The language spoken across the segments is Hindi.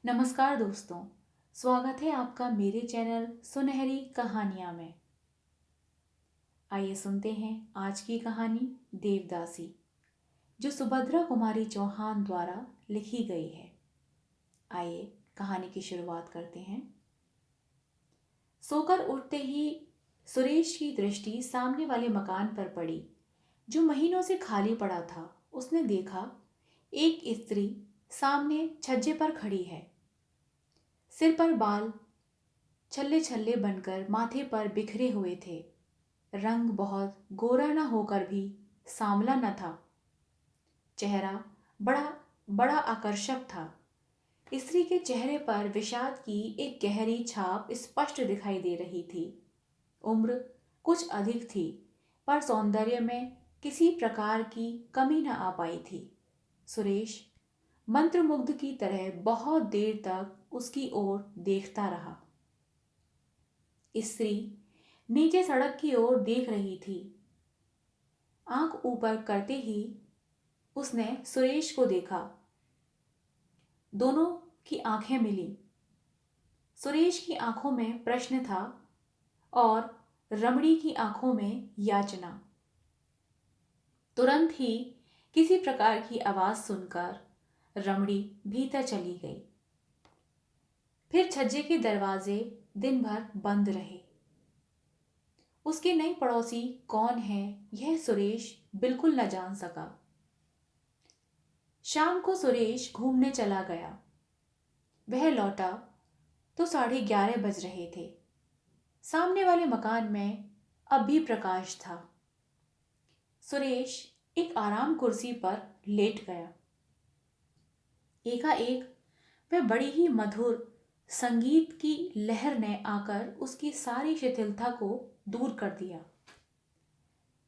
नमस्कार दोस्तों। स्वागत है आपका मेरे चैनल सुनहरी कहानियाँ में। आइए सुनते हैं आज की कहानी देवदासी, जो सुभद्रा कुमारी चौहान द्वारा लिखी गई है। आइए कहानी की शुरुआत करते हैं। सोकर उठते ही सुरेश की दृष्टि सामने वाले मकान पर पड़ी, जो महीनों से खाली पड़ा था। उसने देखा एक स्त्री सामने छज्जे पर खड़ी है। सिर पर बाल छल्ले छल्ले बनकर माथे पर बिखरे हुए थे। रंग बहुत गोरा न होकर भी सांवला न था। चेहरा बड़ा बड़ा आकर्षक था। स्त्री के चेहरे पर विषाद की एक गहरी छाप स्पष्ट दिखाई दे रही थी। उम्र कुछ अधिक थी, पर सौंदर्य में किसी प्रकार की कमी न आ पाई थी। सुरेश मंत्रमुग्ध की तरह बहुत देर तक उसकी ओर देखता रहा। स्त्री नीचे सड़क की ओर देख रही थी। आंख ऊपर करते ही उसने सुरेश को देखा। दोनों की आंखें मिली। सुरेश की आंखों में प्रश्न था और रमणी की आंखों में याचना। तुरंत ही किसी प्रकार की आवाज सुनकर रमणी भीतर चली गई। फिर छज्जे के दरवाजे दिन भर बंद रहे। उसके नई पड़ोसी कौन है, यह सुरेश बिल्कुल न जान सका। शाम को सुरेश घूमने चला गया। वह लौटा तो 11:30 बज रहे थे। सामने वाले मकान में अब भी प्रकाश था। सुरेश एक आराम कुर्सी पर लेट गया। एकाएक वह बड़ी ही मधुर संगीत की लहर ने आकर उसकी सारी शिथिलता को दूर कर दिया।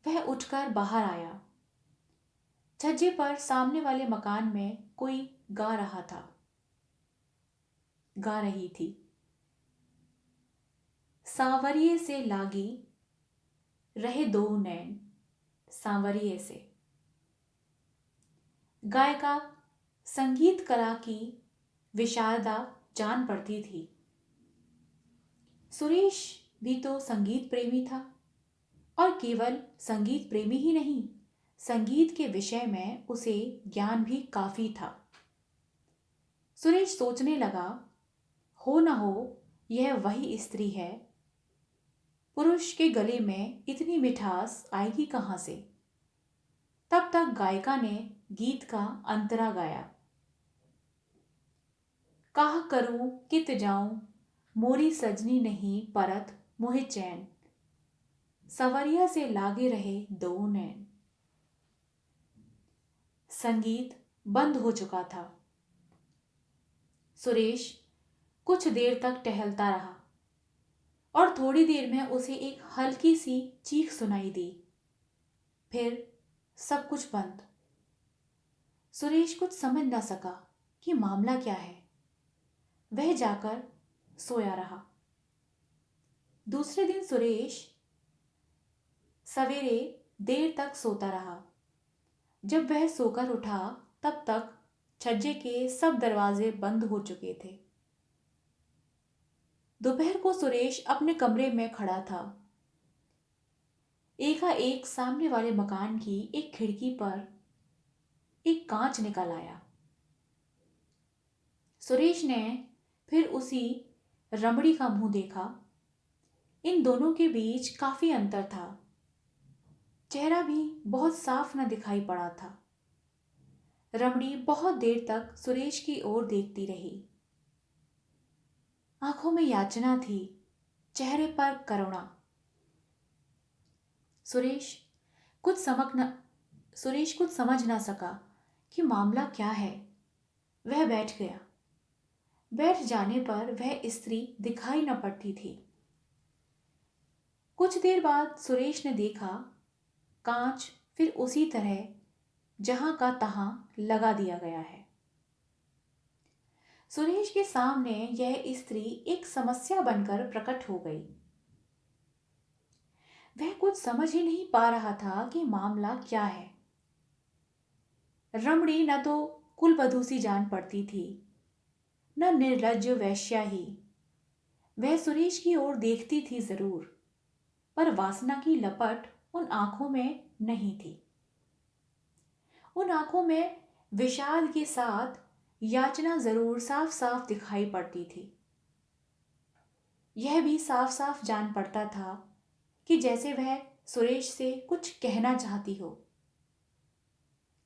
वह उठकर बाहर आया। छज्जे पर सामने वाले मकान में कोई गा रहा था, गा रही थी। सांवरिये से लागी रहे दो नैन, सांवरिये से। गायिका संगीत कला की विशारदा जान पड़ती थी। सुरेश भी तो संगीत प्रेमी था, और केवल संगीत प्रेमी ही नहीं, संगीत के विषय में उसे ज्ञान भी काफी था। सुरेश सोचने लगा, हो न हो यह वही स्त्री है। पुरुष के गले में इतनी मिठास आएगी कहां से। तब तक गायिका ने गीत का अंतरा गाया। काह करूं कित जाऊं, मोरी सजनी नहीं परत मोहे चैन, सवरिया से लागे रहे दो नैन। संगीत बंद हो चुका था। सुरेश कुछ देर तक टहलता रहा और थोड़ी देर में उसे एक हल्की सी चीख सुनाई दी। फिर सब कुछ बंद। सुरेश कुछ समझ न सका कि मामला क्या है। वह जाकर सोया रहा। दूसरे दिन सुरेश सवेरे देर तक सोता रहा। जब वह सोकर उठा तब तक छज्जे के सब दरवाजे बंद हो चुके थे। दोपहर को सुरेश अपने कमरे में खड़ा था। एकाएक सामने वाले मकान की एक खिड़की पर एक कांच निकल आया। सुरेश ने फिर उसी रमणी का मुंह देखा। इन दोनों के बीच काफी अंतर था। चेहरा भी बहुत साफ न दिखाई पड़ा था। रमणी बहुत देर तक सुरेश की ओर देखती रही। आंखों में याचना थी, चेहरे पर करुणा। सुरेश सुरेश कुछ समझ ना सका कि मामला क्या है। वह बैठ गया। बैठ जाने पर वह स्त्री दिखाई न पड़ती थी। कुछ देर बाद सुरेश ने देखा, कांच फिर उसी तरह जहां का तहां लगा दिया गया है। सुरेश के सामने यह स्त्री एक समस्या बनकर प्रकट हो गई। वह कुछ समझ ही नहीं पा रहा था कि मामला क्या है। रमणी न तो कुलवधू सी जान पड़ती थी, न निर्लज्ज वेश्या ही। वह सुरेश की ओर देखती थी जरूर, पर वासना की लपट उन आंखों में नहीं थी। उन आंखों में विषाद के साथ याचना जरूर साफ साफ दिखाई पड़ती थी। यह भी साफ साफ जान पड़ता था कि जैसे वह सुरेश से कुछ कहना चाहती हो,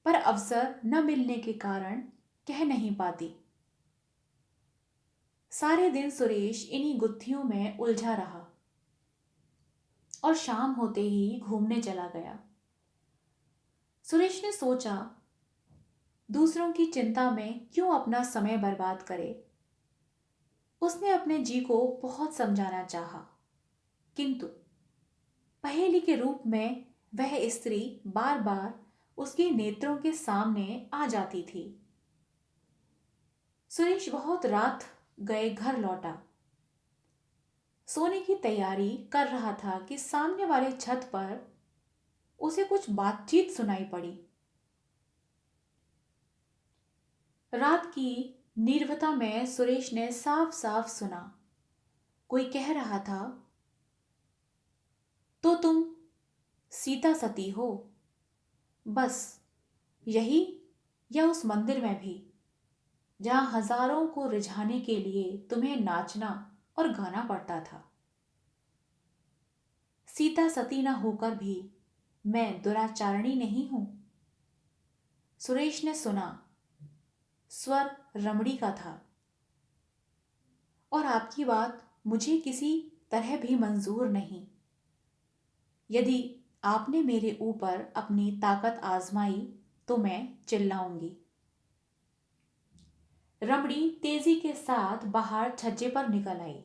पर अवसर न मिलने के कारण कह नहीं पाती। सारे दिन सुरेश इन्हीं गुत्थियों में उलझा रहा और शाम होते ही घूमने चला गया। सुरेश ने सोचा, दूसरों की चिंता में क्यों अपना समय बर्बाद करे। उसने अपने जी को बहुत समझाना चाहा, किंतु पहेली के रूप में वह स्त्री बार बार उसके नेत्रों के सामने आ जाती थी। सुरेश बहुत रात गए घर लौटा। सोने की तैयारी कर रहा था कि सामने वाले छत पर उसे कुछ बातचीत सुनाई पड़ी। रात की नीरवता में सुरेश ने साफ साफ सुना, कोई कह रहा था, तो तुम सीता सती हो, बस यही, या उस मंदिर में भी जहां हजारों को रिझाने के लिए तुम्हें नाचना और गाना पड़ता था। सीता सती न होकर भी मैं दुराचारणी नहीं हूं। सुरेश ने सुना, स्वर रमणी का था, और आपकी बात मुझे किसी तरह भी मंजूर नहीं। यदि आपने मेरे ऊपर अपनी ताकत आजमाई तो मैं चिल्लाऊंगी। रमणी तेजी के साथ बाहर छज्जे पर निकल आई।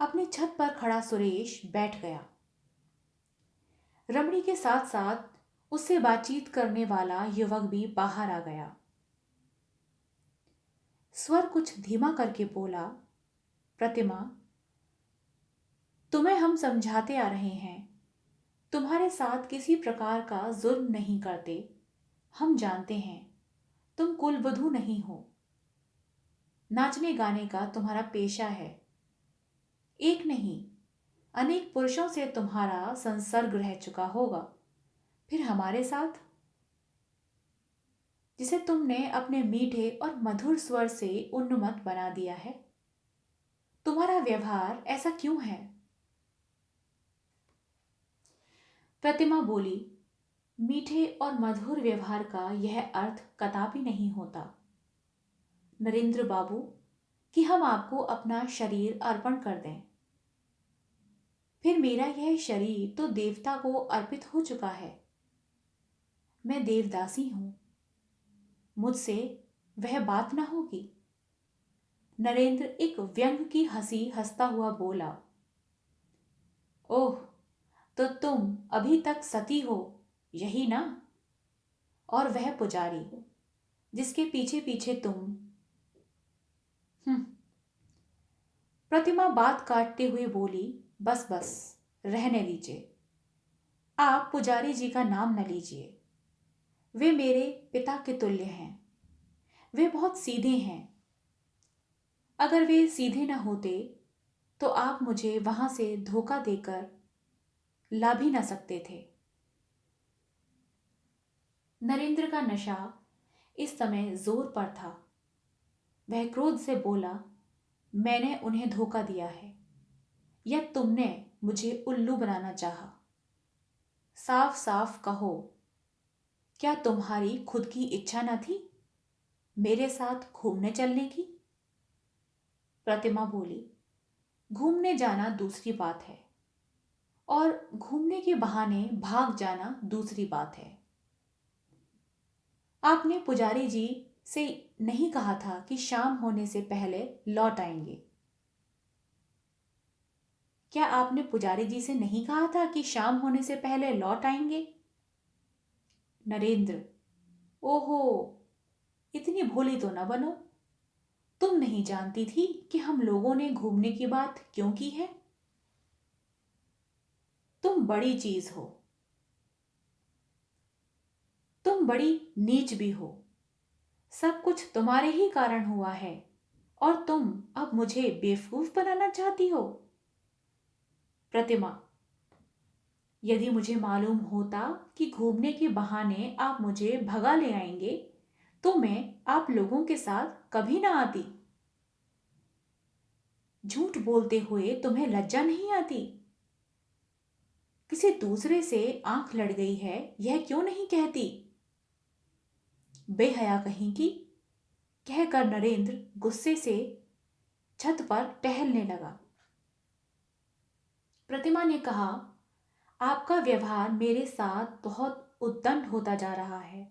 अपनी छत पर खड़ा सुरेश बैठ गया। रमणी के साथ साथ उससे बातचीत करने वाला युवक भी बाहर आ गया। स्वर कुछ धीमा करके बोला, प्रतिमा, तुम्हें हम समझाते आ रहे हैं, तुम्हारे साथ किसी प्रकार का जुल्म नहीं करते। हम जानते हैं तुम कुलवधू नहीं हो। नाचने गाने का तुम्हारा पेशा है। एक नहीं, अनेक पुरुषों से तुम्हारा संसर्ग रह चुका होगा। फिर हमारे साथ, जिसे तुमने अपने मीठे और मधुर स्वर से उन्मत्त बना दिया है, तुम्हारा व्यवहार ऐसा क्यों है? प्रतिमा बोली, मीठे और मधुर व्यवहार का यह अर्थ कदापि नहीं होता नरेंद्र बाबू कि हम आपको अपना शरीर अर्पण कर दें। फिर मेरा यह शरीर तो देवता को अर्पित हो चुका है। मैं देवदासी हूं, मुझसे वह बात ना होगी। नरेंद्र एक व्यंग की हंसी हंसता हुआ बोला, ओह, तो तुम अभी तक सती हो, यही ना? और वह पुजारी जिसके पीछे पीछे तुम। प्रतिमा बात काटते हुए बोली, बस बस, रहने दीजिए। आप पुजारी जी का नाम न लीजिए। वे मेरे पिता के तुल्य हैं। वे बहुत सीधे हैं। अगर वे सीधे न होते तो आप मुझे वहां से धोखा देकर ला भी न सकते थे। नरेंद्र का नशा इस समय जोर पर था। वह क्रोध से बोला, मैंने उन्हें धोखा दिया है या तुमने मुझे उल्लू बनाना चाहा? साफ साफ कहो, क्या तुम्हारी खुद की इच्छा न थी मेरे साथ घूमने चलने की? प्रतिमा बोली, घूमने जाना दूसरी बात है और घूमने के बहाने भाग जाना दूसरी बात है। आपने पुजारी जी से नहीं कहा था कि शाम होने से पहले लौट आएंगे? क्या आपने पुजारी जी से नहीं कहा था कि शाम होने से पहले लौट आएंगे? नरेंद्र, ओहो, इतनी भोली तो न बनो। तुम नहीं जानती थी कि हम लोगों ने घूमने की बात क्यों की है? तुम बड़ी चीज हो। तुम बड़ी नीच भी हो। सब कुछ तुम्हारे ही कारण हुआ है और तुम अब मुझे बेवकूफ बनाना चाहती हो। प्रतिमा, यदि मुझे मालूम होता कि घूमने के बहाने आप मुझे भगा ले आएंगे तो मैं आप लोगों के साथ कभी ना आती। झूठ बोलते हुए तुम्हें लज्जा नहीं आती? किसी दूसरे से आंख लड़ गई है यह क्यों नहीं कहती? बेहया कहीं की, कहकर नरेंद्र गुस्से से छत पर टहलने लगा। प्रतिमा ने कहा, आपका व्यवहार मेरे साथ बहुत उद्दंड होता जा रहा है।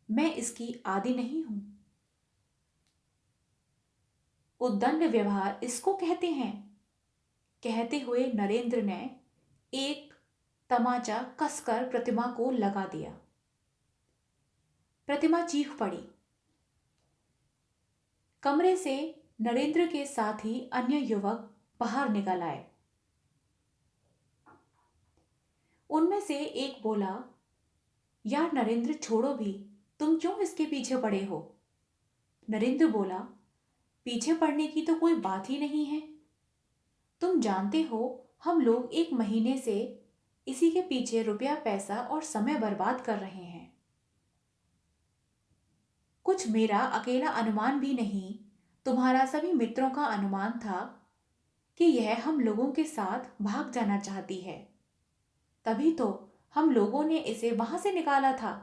मैं इसकी आदी नहीं हूं। उद्दंड व्यवहार इसको कहते हैं। कहते हुए नरेंद्र ने एक तमाचा कसकर प्रतिमा को लगा दिया। प्रतिमा चीख पड़ी। कमरे से नरेंद्र के साथ ही अन्य युवक बाहर निकल आए। उनमें से एक बोला, यार नरेंद्र छोड़ो भी, तुम क्यों इसके पीछे पड़े हो? नरेंद्र बोला, पीछे पड़ने की तो कोई बात ही नहीं है। तुम जानते हो हम लोग 1 महीने से इसी के पीछे रुपया पैसा और समय बर्बाद कर रहे हैं। कुछ मेरा अकेला अनुमान भी नहीं, तुम्हारा सभी मित्रों का अनुमान था कि यह हम लोगों के साथ भाग जाना चाहती है। तभी तो हम लोगों ने इसे वहां से निकाला था।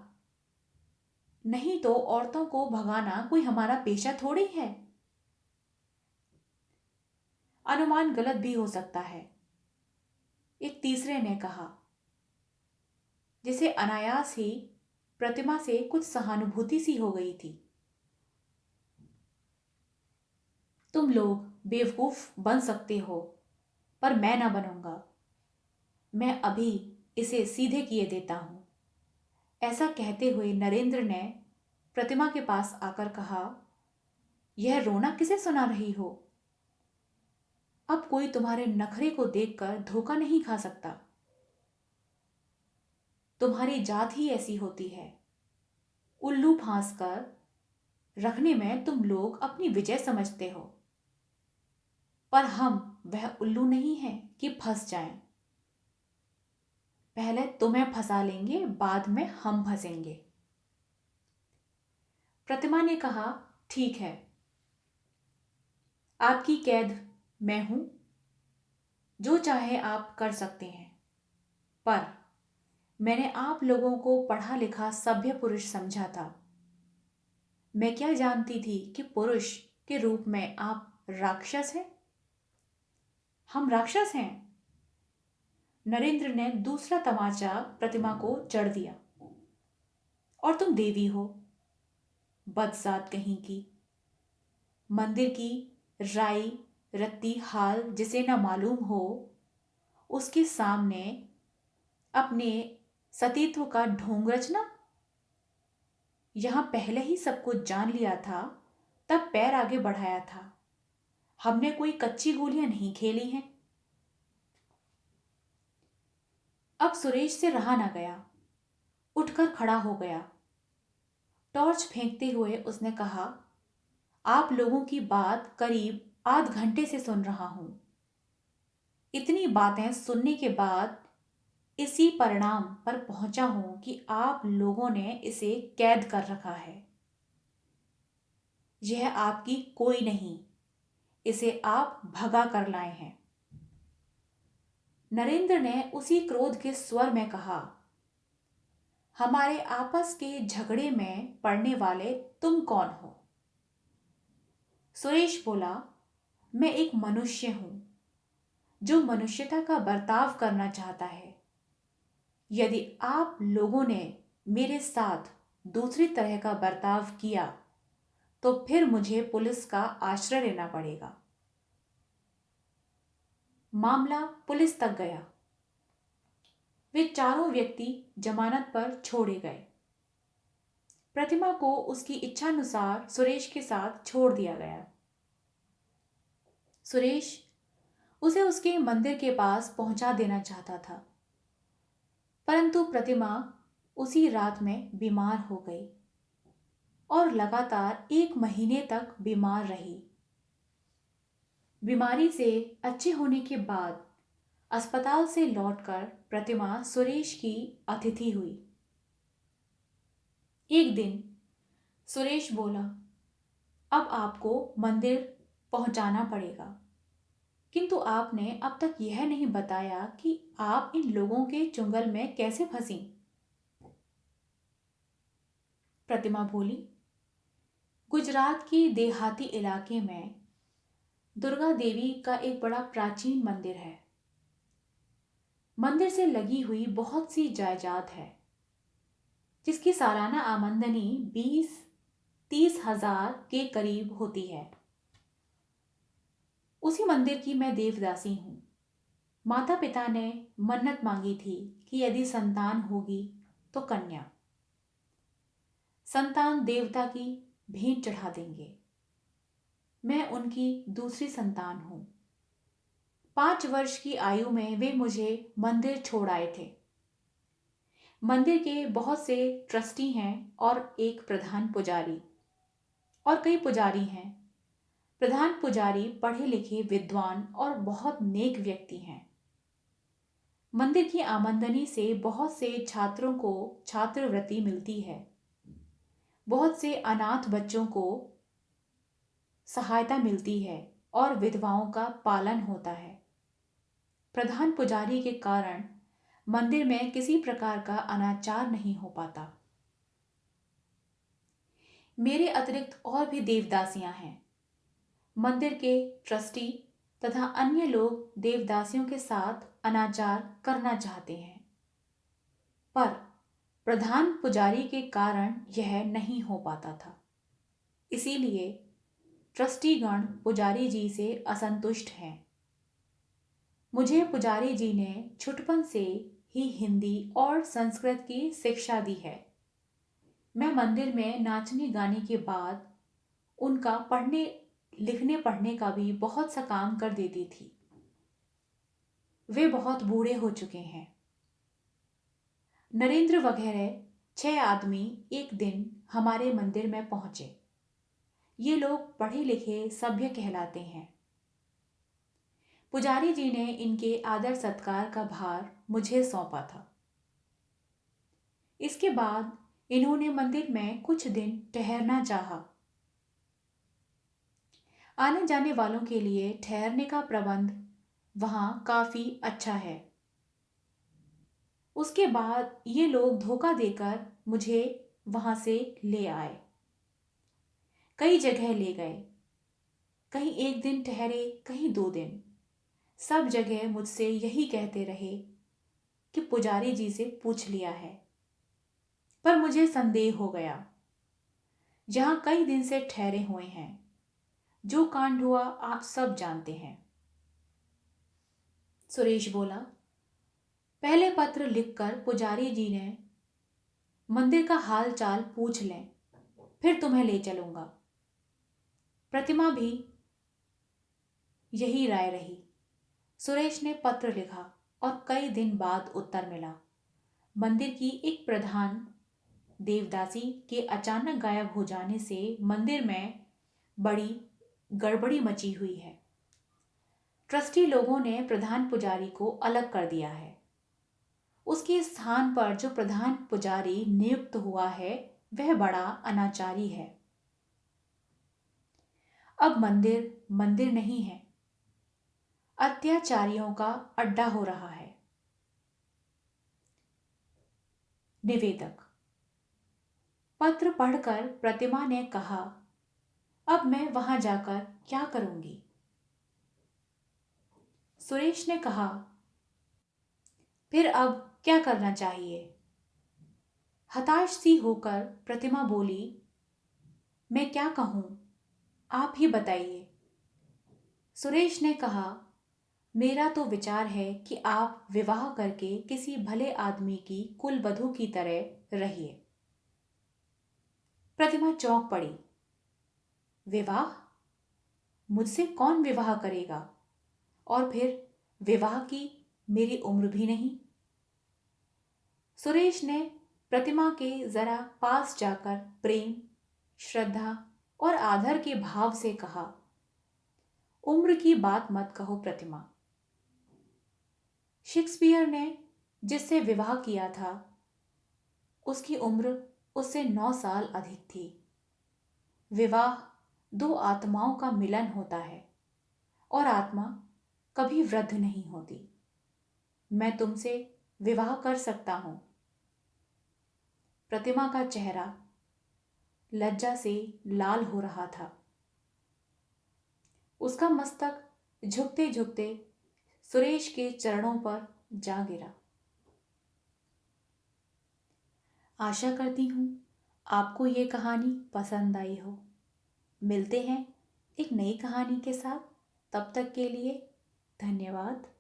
नहीं तो औरतों को भगाना कोई हमारा पेशा थोड़ी है। अनुमान गलत भी हो सकता है, एक तीसरे ने कहा, जिसे अनायास ही प्रतिमा से कुछ सहानुभूति सी हो गई थी। तुम लोग बेवकूफ बन सकते हो पर मैं ना बनूंगा। मैं अभी इसे सीधे किए देता हूं। ऐसा कहते हुए नरेंद्र ने प्रतिमा के पास आकर कहा, यह रोना किसे सुना रही हो? अब कोई तुम्हारे नखरे को देखकर धोखा नहीं खा सकता। तुम्हारी जात ही ऐसी होती है। उल्लू फांस कर रखने में तुम लोग अपनी विजय समझते हो, पर हम वह उल्लू नहीं हैं कि फंस जाएं। पहले तुम्हें फंसा लेंगे, बाद में हम फंसेंगे। प्रतिमा ने कहा, ठीक है, आपकी कैद मैं हूं, जो चाहे आप कर सकते हैं। पर मैंने आप लोगों को पढ़ा लिखा सभ्य पुरुष समझा था। मैं क्या जानती थी कि पुरुष के रूप में आप राक्षस हैं। हम राक्षस हैं। नरेंद्र ने दूसरा तमाचा प्रतिमा को जड़ दिया। और तुम देवी हो, बदजात कहीं की। मंदिर की राई रत्ती हाल जिसे न मालूम हो, उसके सामने अपने सतीत्व का ढोंग रचना। यहां पहले ही सब कुछ जान लिया था, तब पैर आगे बढ़ाया था। हमने कोई कच्ची गोलियां नहीं खेली हैं। अब सुरेश से रहा ना गया, उठकर खड़ा हो गया। टॉर्च फेंकते हुए उसने कहा, आप लोगों की बात करीब आध घंटे से सुन रहा हूं। इतनी बातें सुनने के बाद इसी परिणाम पर पहुंचा हूं कि आप लोगों ने इसे कैद कर रखा है। यह आपकी कोई नहीं, इसे आप भगा कर लाए हैं। नरेंद्र ने उसी क्रोध के स्वर में कहा, हमारे आपस के झगड़े में पड़ने वाले तुम कौन हो? सुरेश बोला, मैं एक मनुष्य हूं जो मनुष्यता का बर्ताव करना चाहता है। यदि आप लोगों ने मेरे साथ दूसरी तरह का बर्ताव किया तो फिर मुझे पुलिस का आश्रय लेना पड़ेगा। मामला पुलिस तक गया। वे चारों व्यक्ति जमानत पर छोड़े गए। प्रतिमा को उसकी इच्छानुसार सुरेश के साथ छोड़ दिया गया। सुरेश उसे उसके मंदिर के पास पहुंचा देना चाहता था, परंतु प्रतिमा उसी रात में बीमार हो गई। और लगातार 1 महीने तक बीमार रही। बीमारी से अच्छे होने के बाद अस्पताल से लौटकर प्रतिमा सुरेश की अतिथि हुई। एक दिन सुरेश बोला, अब आपको मंदिर पहुंचाना पड़ेगा, किंतु आपने अब तक यह नहीं बताया कि आप इन लोगों के चुंगल में कैसे फंसी। प्रतिमा बोली, गुजरात के देहाती इलाके में दुर्गा देवी का एक बड़ा प्राचीन मंदिर है। मंदिर से लगी हुई बहुत सी जायदाद है, जिसकी सालाना आमदनी 20-30 हजार के करीब होती है। उसी मंदिर की मैं देवदासी हूँ। माता पिता ने मन्नत मांगी थी कि यदि संतान होगी तो कन्या। संतान देवता की भेंट चढ़ा देंगे। मैं उनकी दूसरी संतान हूँ। 5 वर्ष की आयु में वे मुझे मंदिर छोड़ आए थे। मंदिर के बहुत से ट्रस्टी हैं और एक प्रधान पुजारी, और कई पुजारी हैं। प्रधान पुजारी पढ़े लिखे विद्वान और बहुत नेक व्यक्ति हैं। मंदिर की आमदनी से बहुत से छात्रों को छात्रवृत्ति मिलती है। बहुत से अनाथ बच्चों को सहायता मिलती है और विधवाओं का पालन होता है। प्रधान पुजारी के कारण मंदिर में किसी प्रकार का अनाचार नहीं हो पाता। मेरे अतिरिक्त और भी देवदासियां हैं। मंदिर के ट्रस्टी तथा अन्य लोग देवदासियों के साथ अनाचार करना चाहते हैं, पर प्रधान पुजारी के कारण यह नहीं हो पाता था। इसीलिए ट्रस्टीगण पुजारी जी से असंतुष्ट हैं। मुझे पुजारी जी ने छुटपन से ही हिंदी और संस्कृत की शिक्षा दी है। मैं मंदिर में नाचने गाने के बाद उनका पढ़ने लिखने पढ़ने का भी बहुत सा काम कर देती थी। वे बहुत बूढ़े हो चुके हैं। नरेंद्र वगैरह 6 आदमी एक दिन हमारे मंदिर में पहुंचे। ये लोग पढ़े लिखे सभ्य कहलाते हैं। पुजारी जी ने इनके आदर सत्कार का भार मुझे सौंपा था। इसके बाद इन्होंने मंदिर में कुछ दिन ठहरना चाहा। आने जाने वालों के लिए ठहरने का प्रबंध वहां काफी अच्छा है। उसके बाद ये लोग धोखा देकर मुझे वहां से ले आए। कई जगह ले गए, कहीं 1 दिन ठहरे, कहीं 2 दिन। सब जगह मुझसे यही कहते रहे कि पुजारी जी से पूछ लिया है, पर मुझे संदेह हो गया। जहां कई दिन से ठहरे हुए हैं, जो कांड हुआ आप सब जानते हैं। सुरेश बोला, पहले पत्र लिखकर पुजारी जी ने मंदिर का हाल चाल पूछ लें, फिर तुम्हें ले चलूंगा। प्रतिमा भी यही राय रही। सुरेश ने पत्र लिखा और कई दिन बाद उत्तर मिला। मंदिर की एक प्रधान देवदासी के अचानक गायब हो जाने से मंदिर में बड़ी गड़बड़ी मची हुई है। ट्रस्टी लोगों ने प्रधान पुजारी को अलग कर दिया है। उसके स्थान पर जो प्रधान पुजारी नियुक्त हुआ है वह बड़ा अनाचारी है। अब मंदिर मंदिर नहीं है, अत्याचारियों का अड्डा हो रहा है। निवेदक। पत्र पढ़कर प्रतिमा ने कहा, अब मैं वहां जाकर क्या करूंगी। सुरेश ने कहा, फिर अब क्या करना चाहिए। हताश सी होकर प्रतिमा बोली, मैं क्या कहूं, आप ही बताइए। सुरेश ने कहा, मेरा तो विचार है कि आप विवाह करके किसी भले आदमी की कुलवधू की तरह रहिए। प्रतिमा चौंक पड़ी। विवाह? मुझसे कौन विवाह करेगा? और फिर विवाह की मेरी उम्र भी नहीं। सुरेश ने प्रतिमा के जरा पास जाकर प्रेम श्रद्धा और आदर के भाव से कहा, उम्र की बात मत कहो प्रतिमा। शेक्सपियर ने जिससे विवाह किया था उसकी उम्र उससे 9 साल अधिक थी। विवाह दो आत्माओं का मिलन होता है और आत्मा कभी वृद्ध नहीं होती। मैं तुमसे विवाह कर सकता हूं। प्रतिमा का चेहरा लज्जा से लाल हो रहा था। उसका मस्तक झुकते झुकते सुरेश के चरणों पर जा गिरा। आशा करती हूँ आपको ये कहानी पसंद आई हो। मिलते हैं एक नई कहानी के साथ। तब तक के लिए धन्यवाद।